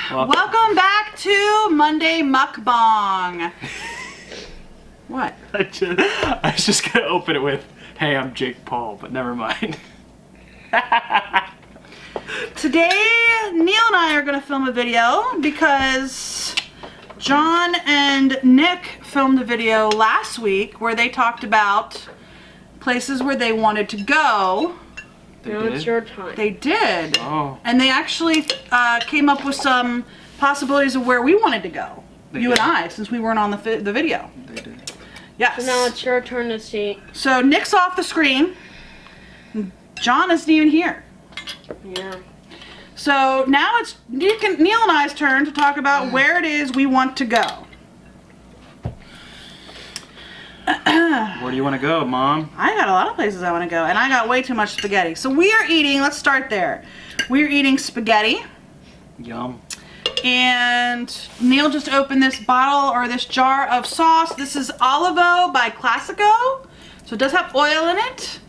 Welcome back to Monday Mukbang. What? I was just gonna open it with, "Hey, I'm Jake Paul," but never mind. Today, Neil and I are gonna film a video because John and Nick filmed a video last week where they talked about places where they wanted to go. Now it's your time. They did. Oh. And they actually came up with some possibilities of where we wanted to go. You and I, since we weren't on the video. They did. Yes. So now it's your turn to see. So Nick's off the screen. John isn't even here. Yeah. So now it's Neil and I's turn to talk about where it is we want to go. Where do you want to go, Mom? I got a lot of places I want to go, and I got way too much spaghetti. So we are eating, let's start there. We're eating spaghetti. Yum. And Neil just opened this bottle, or this jar of sauce. This is Olivo by Classico. So it does have oil in it.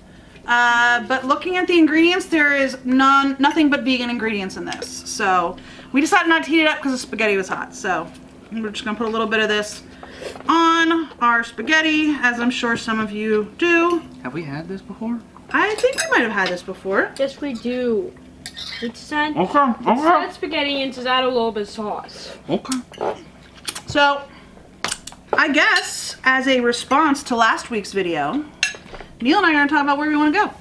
But looking at the ingredients, there is nothing but vegan ingredients in this. So we decided not to heat it up because the spaghetti was hot. So we're just gonna put a little bit of this on our spaghetti, as I'm sure some of you do. Have we had this before? I think we might have had this before. Yes, we do. It's add spaghetti and to add a little bit of sauce. Okay. So I guess as a response to last week's video, Neil and I are going to talk about where we want to go.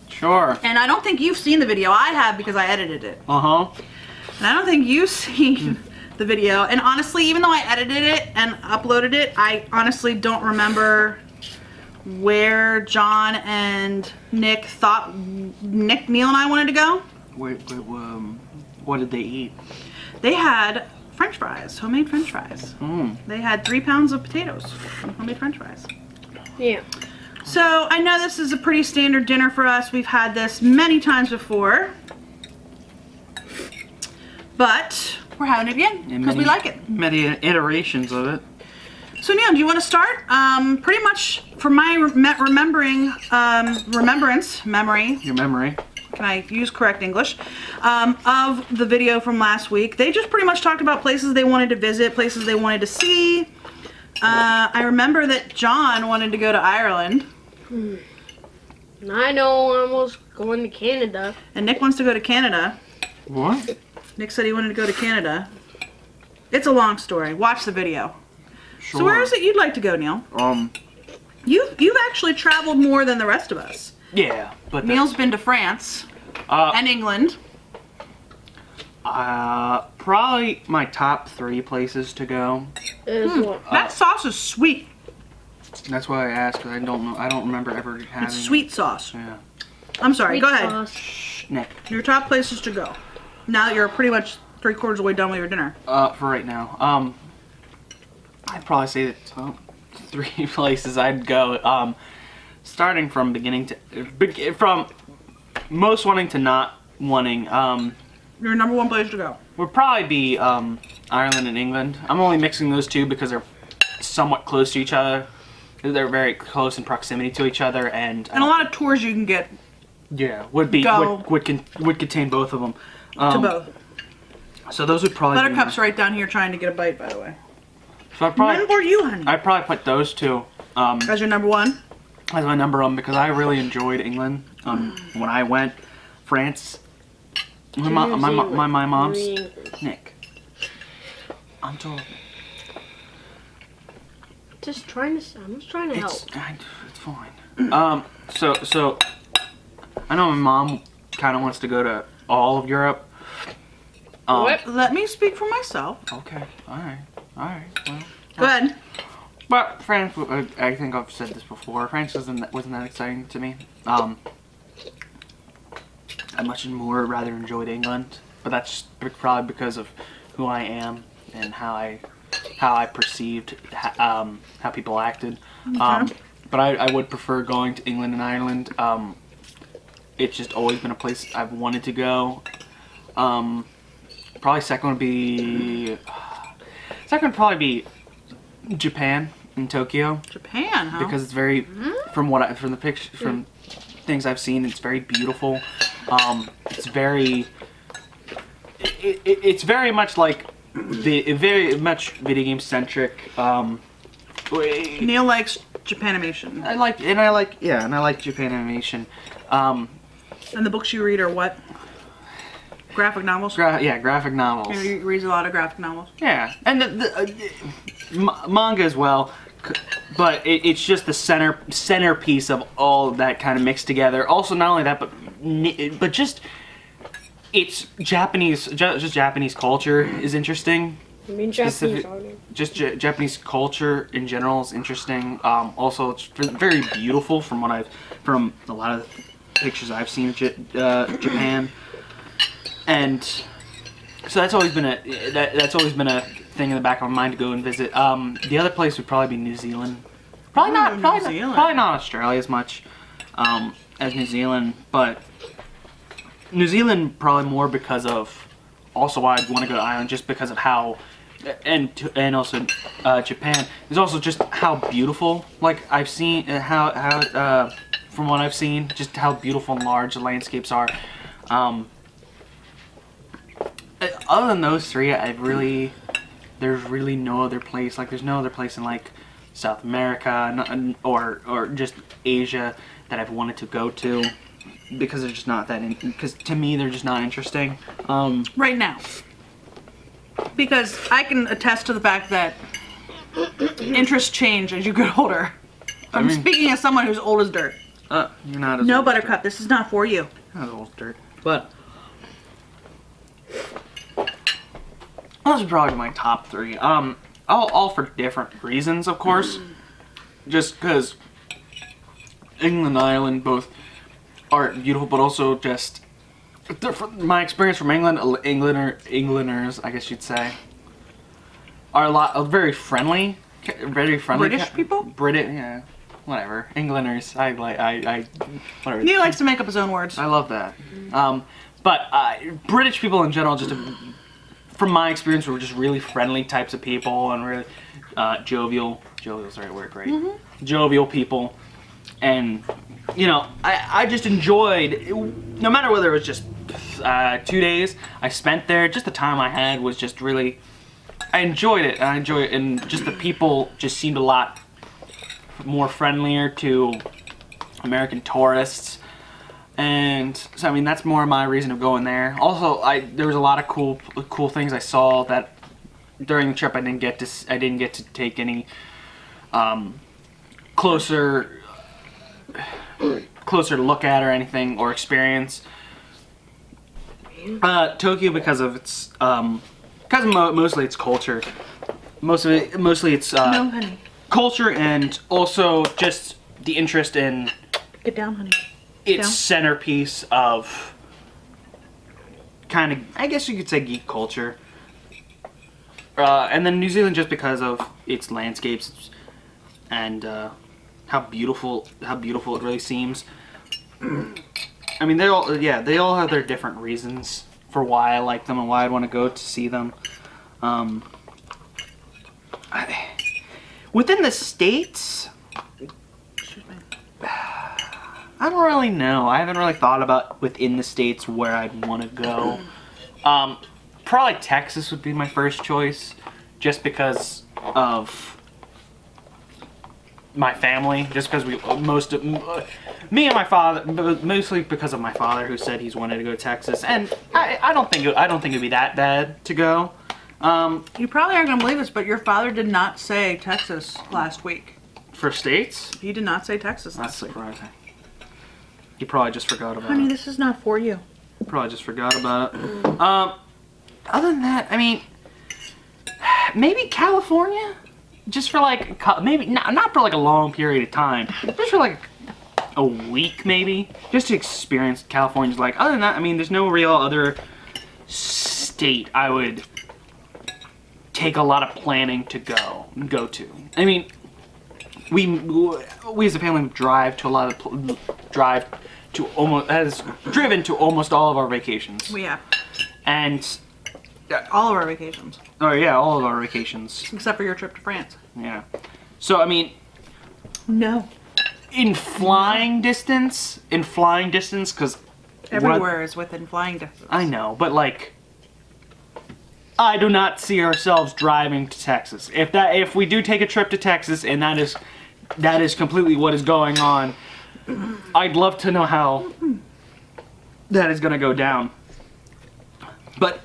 Sure. And I don't think you've seen the video. I have, because I edited it. Uh-huh. And I don't think you've seen the video. And honestly, even though I edited it and uploaded it, I honestly don't remember where John and Nick thought Neil and I wanted to go. What did they eat? They had French fries, homemade French fries. They had 3 pounds of potatoes and homemade French fries. Yeah. So I know this is a pretty standard dinner for us. We've had this many times before. But we're having it again because we like it. Many iterations of it. So Neil, do you want to start? Pretty much from my memory. Your memory. Can I use correct English? Of the video from last week. They just pretty much talked about places they wanted to visit, places they wanted to see. I remember that John wanted to go to Ireland. I know I'm almost going to Canada. And Nick wants to go to Canada. What? Nick said he wanted to go to Canada. It's a long story. Watch the video. Sure. So where is it you'd like to go, Neil? You've actually traveled more than the rest of us. Yeah, but Neil's been to France and England. Probably my top 3 places to go. That sauce is sweet. That's why I asked, because I don't know. I don't remember ever having. It's sweet sauce. Yeah. I'm sorry. Sweet go ahead. sauce. Shh, Nick. Your top places to go. Now that you're pretty much 3/4 of the way done with your dinner. For right now. I'd probably say the top 3 places I'd go. Starting from beginning to from most wanting to not wanting. Your number 1 place to go. Would probably be Ireland and England. I'm only mixing those 2 because they're somewhat close to each other. They're very close in proximity to each other, and a lot of tours you can get. Yeah, would contain both of them. To both. So those would probably. Buttercup's right down here trying to get a bite, by the way. So When were you, honey? I'd probably put those 2 as your number 1. as my number 1 because I really enjoyed England. When I went, France. My mom's Nick. I'm told. I'm just trying to help. It's fine. So I know my mom kind of wants to go to all of Europe. What? Let me speak for myself. Okay. All right. Well. Go ahead. But France, I think I've said this before. France wasn't that exciting to me. I much more rather enjoyed England, but that's probably because of who I am and how I perceived how people acted. Okay. But I would prefer going to England and Ireland. It's just always been a place I've wanted to go. Probably second would probably be Japan in Tokyo. Japan, huh? Because it's very from the picture from things I've seen, it's very beautiful. It's very it's very much like very much video game centric. Neil likes Japanimation. I like Japanimation. And the books you read are what? Graphic novels? Yeah, graphic novels. He reads a lot of graphic novels. Yeah, and manga as well, but it's just the centerpiece of all of that kind of mixed together. Also, not only that, but just it's Japanese, just Japanese culture is interesting. I mean, Japanese just Japanese culture in general is interesting. Also, it's very beautiful from a lot of the pictures I've seen of Japan. And so that's always been a thing in the back of my mind to go and visit. The other place would probably be New Zealand. Probably not Australia as much as New Zealand, but New Zealand probably more because of also why I'd want to go to Ireland, just because of how and also Japan is also just how beautiful. Like I've seen how from what I've seen, just how beautiful and large the landscapes are. Other than those three, there's really no other place. Like there's no other place in like South America or just Asia that I've wanted to go to because they're just not that. Because to me, they're just not interesting. Right now, because I can attest to the fact that interests change as you get older. I'm speaking as someone who's old as dirt. You're not as no old Buttercup. As dirt. This is not for you. Not as old as dirt, but. Those are probably my top three. All for different reasons, of course. Just because England and Ireland both are beautiful, but also just my experience from England. Englanders, I guess you'd say, are very friendly. British people. Yeah, whatever. Englanders, whatever. Neil likes to make up his own words. I love that. But British people in general, just from my experience, were just really friendly types of people and really jovial. Jovial's the right word, right? Mm-hmm. Jovial people. And, you know, I just enjoyed, no matter whether it was just 2 days I spent there, just the time I had was just really, I enjoyed it. And just the people just seemed a lot more friendlier to American tourists. And so, I mean, that's more my reason of going there. Also, there was a lot of cool things I saw that during the trip I didn't get to take any closer look at or anything or experience. Tokyo because of its mostly its culture, mostly its no, honey. Culture, and also just the interest in get down, honey. Its centerpiece of kind of, I guess you could say, geek culture. And then New Zealand just because of its landscapes and how beautiful it really seems. I mean, they all have their different reasons for why I like them and why I'd want to go to see them. Within the States, I don't really know. I haven't really thought about within the States where I'd want to go. Probably Texas would be my first choice, just because of my family. Just because me and my father, mostly because of my father, who said he's wanted to go to Texas, and I don't think it'd be that bad to go. You probably aren't gonna believe this, but your father did not say Texas last week. For states? He did not say Texas last week. That's surprising. He probably just forgot about it. Honey, this is not for you. Probably just forgot about it. Other than that, I mean, maybe California? Just for like, maybe, not for like a long period of time. Just for like a week maybe. Just to experience California's like. Other than that, I mean, there's no real other state I would take a lot of planning to go to. I mean, we as a family drive to driven to almost all of our vacations. We have. And all of our vacations. Oh yeah, all of our vacations. Except for your trip to France. Yeah. So I mean, no. In flying distance, because everywhere is within flying distance. I know, but like I do not see ourselves driving to Texas. If we do take a trip to Texas and that is completely what is going on, I'd love to know how that is going to go down. But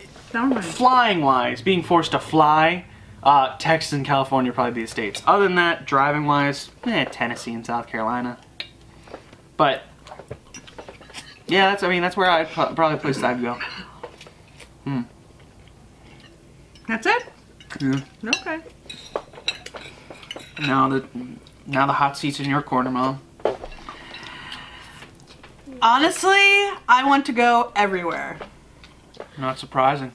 flying wise, being forced to fly, Texas and California are probably the states. Other than that, driving wise, Tennessee and South Carolina. But yeah, that's where I'd probably place I'd go. That's it? Yeah. Okay. Now the hot seat's in your corner, Mom. Honestly, I want to go everywhere. Not surprising.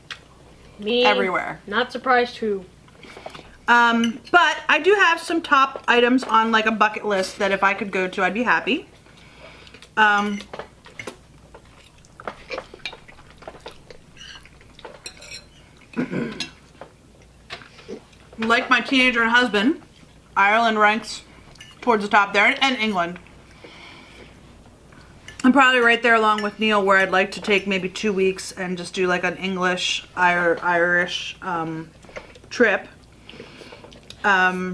Me. Everywhere. Not surprised too. But I do have some top items on like a bucket list that if I could go to, I'd be happy. Like my teenager and husband, Ireland ranks towards the top there, and England. I'm probably right there along with Neil, where I'd like to take maybe 2 weeks and just do like an English, Irish trip. So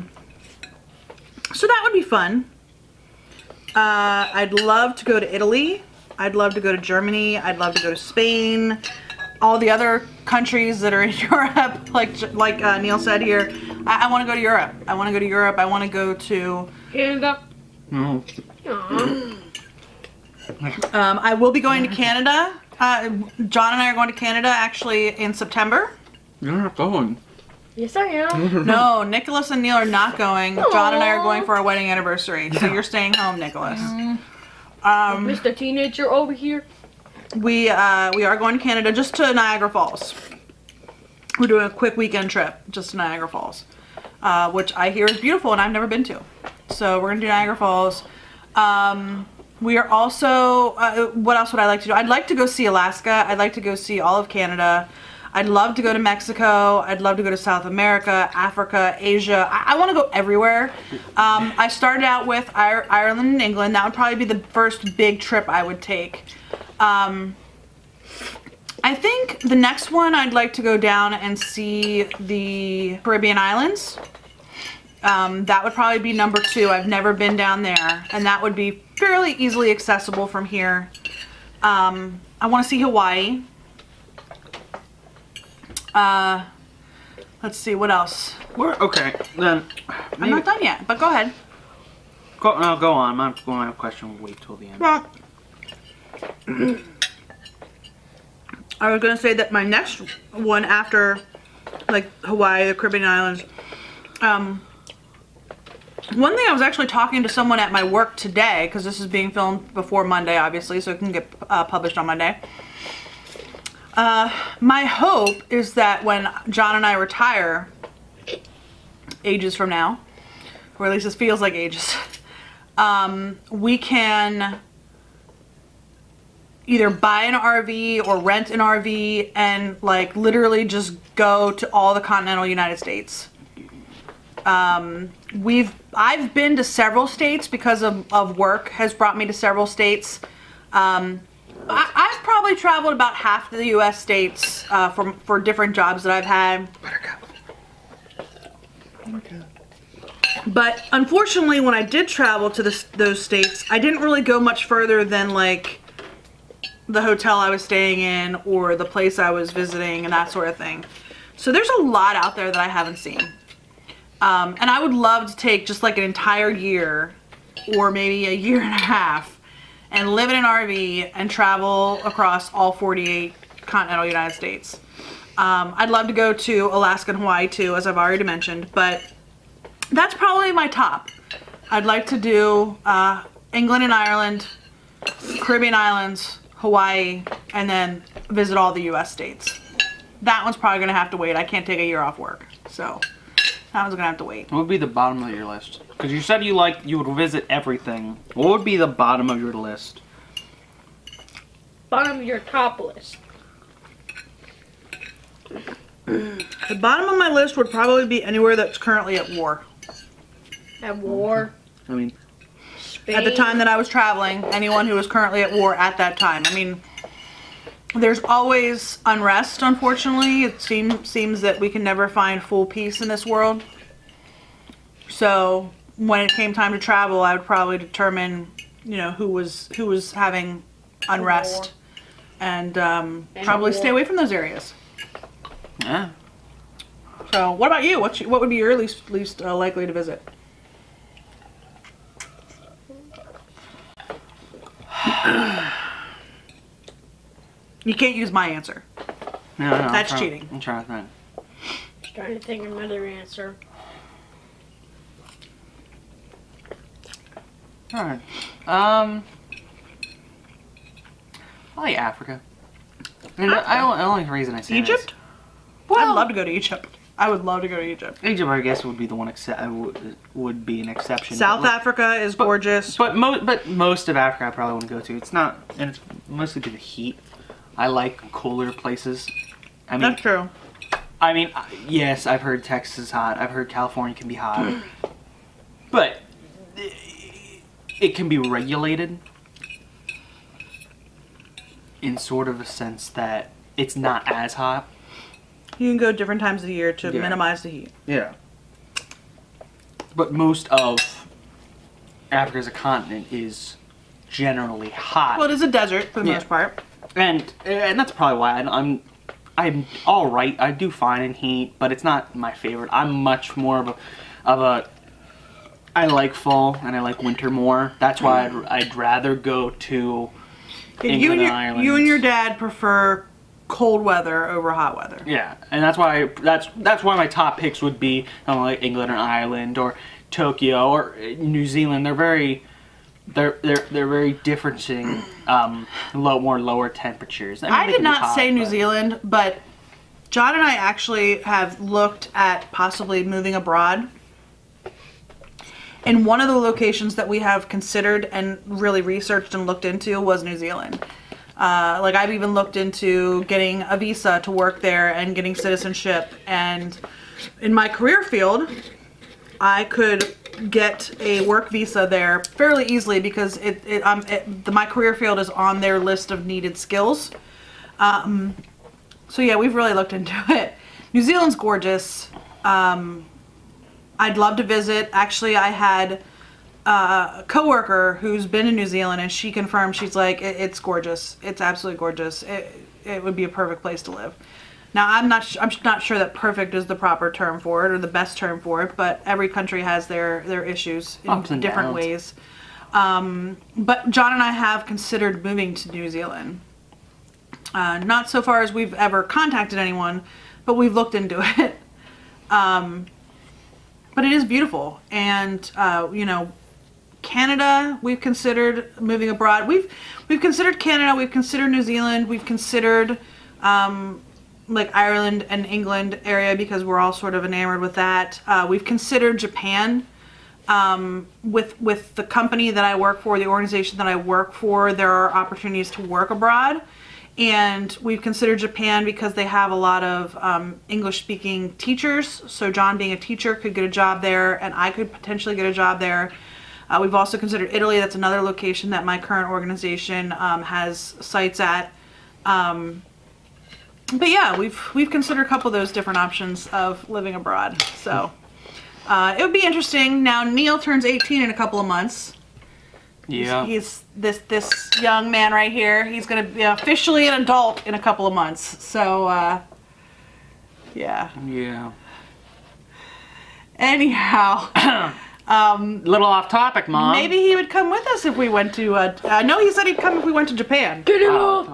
that would be fun. I'd love to go to Italy. I'd love to go to Germany. I'd love to go to Spain. All the other countries that are in Europe, like Neil said here, I want to go to Europe. I want to go to Europe. I want to go to Canada. No. I will be going to Canada. John and I are going to Canada actually in September. You're not going. Yes, I am. No, Nicholas and Neil are not going. John and I are going for our wedding anniversary. So you're staying home, Nicholas. Mr. Teenager over here. We are going to Canada, just to Niagara Falls. We're doing a quick weekend trip just to Niagara Falls, which I hear is beautiful and I've never been to. So we're gonna do Niagara Falls. We are also, what else would I like to do? I'd like to go see Alaska. I'd like to go see all of Canada. I'd love to go to Mexico. I'd love to go to South America, Africa, Asia. I want to go everywhere. I started out with Ireland and England. That would probably be the first big trip I would take. I think the next one I'd like to go down and see the Caribbean islands. That would probably be number 2. I've never been down there, and that would be fairly easily accessible from here. I want to see Hawaii. Let's see, what else? Okay, then. Maybe. I'm not done yet, but go ahead. Go on. I'm going to have a question. We'll wait till the end. Well, I was gonna say that my next one after like Hawaii, the Caribbean islands, one thing I was actually talking to someone at my work today, because this is being filmed before Monday obviously, so it can get published on Monday. My hope is that when John and I retire, ages from now, or at least this feels like ages, we can either buy an RV or rent an RV and like literally just go to all the continental United States. I've been to several states because of work has brought me to several states. I've probably traveled about half the US states for different jobs that I've had. But unfortunately, when I did travel to those states, I didn't really go much further than like the hotel I was staying in or the place I was visiting and that sort of thing. So there's a lot out there that I haven't seen. And I would love to take just like an entire year or maybe a year and a half and live in an RV and travel across all 48 continental United States. I'd love to go to Alaska and Hawaii too, as I've already mentioned, but that's probably my top. I'd like to do England and Ireland, Caribbean islands, Hawaii, and then visit all the US states. That one's probably gonna have to wait. I can't take a year off work, so that one's gonna have to wait. What would be the bottom of your list? Because you said you would visit everything. What would be the bottom of your list? Bottom of your top list. The bottom of my list would probably be anywhere that's currently at war. At war. I mean, Spain. At the time that I was traveling, anyone who was currently at war at that time. I mean, There's always unrest, unfortunately. It seems that we can never find full peace in this world. So when it came time to travel, I would probably determine, you know, who was having unrest, and probably stay away from those areas. Yeah. So what about you? What would be your least likely to visit? You can't use my answer. No, That's cheating. I'm trying to think. Just trying to think of another answer. Alright. Probably Africa. And the only reason I say Egypt? Well, I'd love to go to Egypt. I would love to go to Egypt. Egypt, I guess, would be the one would be an exception. South Africa is gorgeous. But most of Africa I probably wouldn't go to. It's not, and it's mostly due to the heat. I like cooler places. I mean, That's true. I mean, yes, I've heard Texas is hot. I've heard California can be hot. But it can be regulated in sort of a sense that it's not as hot. You can go different times of the year to minimize the heat. Yeah. But most of Africa as a continent is generally hot. Well, it is a desert for the most part. And that's probably why I'm all right. I do fine in heat, but it's not my favorite. I'm much more of a I like fall and I like winter more. That's why I'd rather go to England and Ireland. You and your dad prefer cold weather over hot weather. Yeah, and that's why my top picks would be like England or Ireland or Tokyo or New Zealand. They're very differencing, more lower temperatures. I mean, I did not say New Zealand, but John and I actually have looked at possibly moving abroad. And one of the locations that we have considered and really researched and looked into was New Zealand. Like I've even looked into getting a visa to work there and getting citizenship. And in my career field, I could get a work visa there fairly easily because my career field is on their list of needed skills. So yeah, we've really looked into it. New Zealand's gorgeous. I'd love to visit. Actually, I had a coworker who's been in New Zealand and she confirmed, she's like, it's gorgeous. It's absolutely gorgeous. It would be a perfect place to live. Now, I'm not sure that perfect is the proper term for it or the best term for it, but every country has their issues in different ways. But John and I have considered moving to New Zealand. Not so far as we've ever contacted anyone, but we've looked into it. But it is beautiful. And, you know, Canada, we've considered moving abroad. We've considered Canada, we've considered New Zealand, we've considered like Ireland and England area because we're all sort of enamored with that. We've considered Japan. With the company that I work for, the organization that I work for, there are opportunities to work abroad. And we've considered Japan because they have a lot of English-speaking teachers. So John, being a teacher, could get a job there, and I could potentially get a job there. We've also considered Italy. That's another location that my current organization has sites at. But yeah, we've considered a couple of those different options of living abroad. So it would be interesting. Now Neil turns 18 in a couple of months. Yeah. He's this young man right here. He's going to be officially an adult in a couple of months. So, yeah. Yeah. Anyhow. Little off topic, Mom. Maybe he would come with us if we went to, no, he said he'd come if we went to Japan. Canada.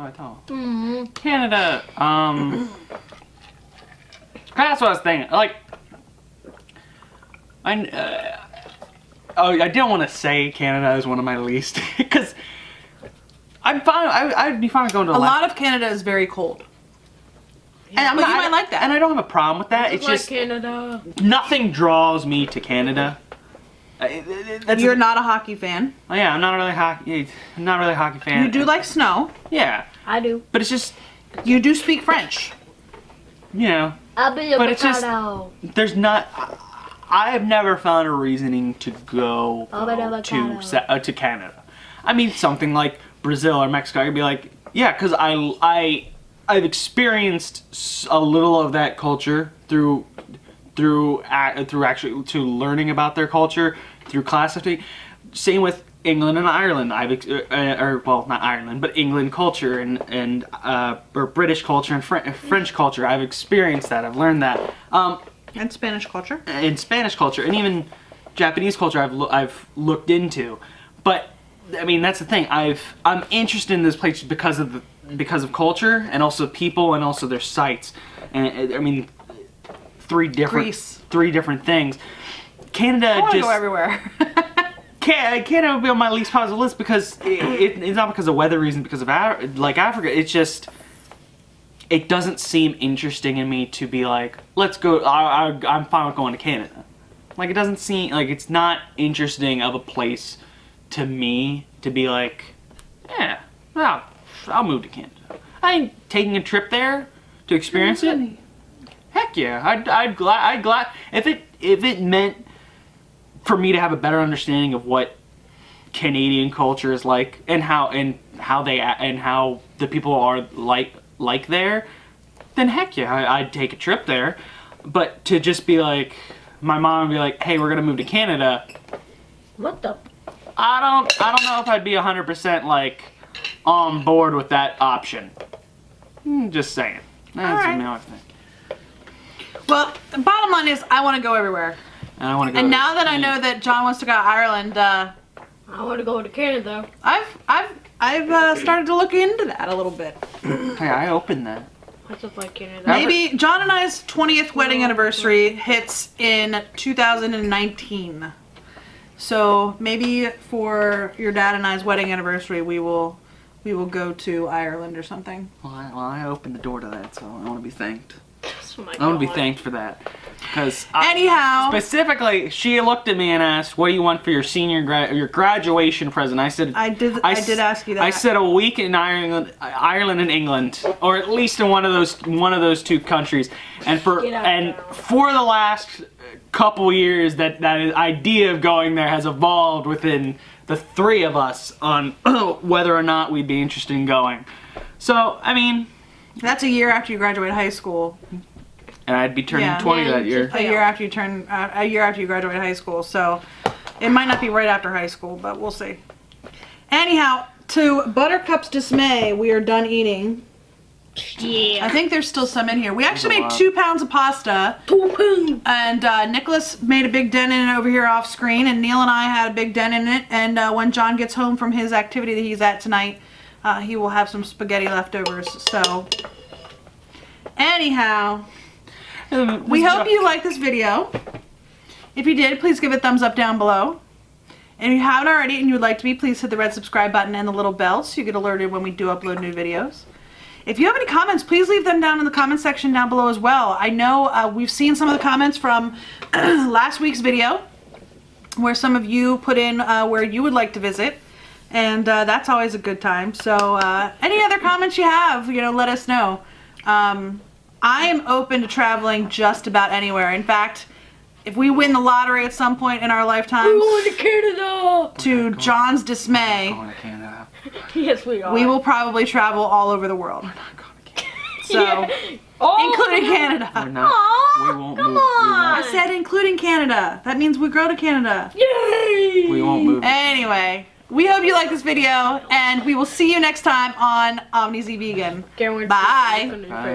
That's what I was thinking. Like, I didn't want to say Canada is one of my least, because I'm fine. I'd be fine going to a lot of Canada is very cold. And you might like that. And I don't have a problem with that. It's just Canada. Nothing draws me to Canada. You're not a hockey fan. Oh yeah, I'm not really a hockey fan. You do like snow. Yeah. I do. But it's just, you do speak French. You know. I'll be a but it's just, there's not. I have never found a reasoning to go to Canada. I mean, something like Brazil or Mexico, I'd be like, yeah, because I experienced a little of that culture through actually to learning about their culture through class. Same with England and Ireland. Well, not Ireland, but England culture and or British culture and French culture. I've experienced that. I've learned that. And Spanish culture. And Spanish culture, and even Japanese culture. I've looked into, but I mean that's the thing. I'm interested in this place because of culture and also people and also their sites. And I mean, three different things. Canada I want to go everywhere. Canada would be on my least positive list because it's not because of weather reasons, because of like Africa. It's just, it doesn't seem interesting in me to be like, let's go. I'm fine with going to Canada. Like it doesn't seem like it's not interesting of a place to me to be like, yeah, well, I'll move to Canada. I ain't taking a trip there to experience it. Heck yeah, I'd glad if it meant for me to have a better understanding of what Canadian culture is like and how the people are like there, then heck yeah, I'd take a trip there. But to just be like, my mom would be like, hey, we're gonna move to Canada. What the? I don't know if I'd be 100% like on board with that option. Just saying. That's right. my thing. Well, the bottom line is I want to go everywhere. And I want to go. And now that I know that John wants to go to Ireland, I want to go to Canada. I've started to look into that a little bit. Hey, I opened that. I just like Canada. Maybe John and I's 20th wedding anniversary hits in 2019. So maybe for your dad and I's wedding anniversary, we will go to Ireland or something. Well, I opened the door to that, so I want to be thanked. Oh my I want to be God. thanked for that. Because Anyhow, specifically, she looked at me and asked, "What do you want for your your graduation present?" I said, I did ask you that. I said a week in Ireland and England, or at least in one of those two countries. And for the last couple years, that idea of going there has evolved within the three of us on whether or not we'd be interested in going. So I mean, that's a year after you graduate high school. And I'd be turning 20 that year. A year after you graduate high school, so it might not be right after high school, but we'll see. Anyhow, to Buttercup's dismay, we are done eating. Yeah. I think there's still some in here. We actually made 2 pounds of pasta. 2 pounds. And Nicholas made a big dent in it over here off screen, and Neil and I had a big dent in it. And when John gets home from his activity that he's at tonight, he will have some spaghetti leftovers. So, anyhow, we hope you liked this video. If you did, please give it a thumbs up down below. And if you haven't already and you would like to be, please hit the red subscribe button and the little bell so you get alerted when we do upload new videos. If you have any comments, please leave them down in the comment section down below as well. I know we've seen some of the comments from last week's video where some of you put in where you would like to visit. And that's always a good time. So any other comments you have, let us know. I am open to traveling just about anywhere. In fact, if we win the lottery at some point in our lifetime, We're going to Canada! To John's dismay, Going to Canada. Yes, we are. we will probably travel all over the world. So, including Canada. We're not. Aww, We won't come move. I said including Canada. That means we go to Canada. Yay! We won't move. Anyway, we hope you like this video, and we will see you next time on OmniZ Vegan. Bye. Bye.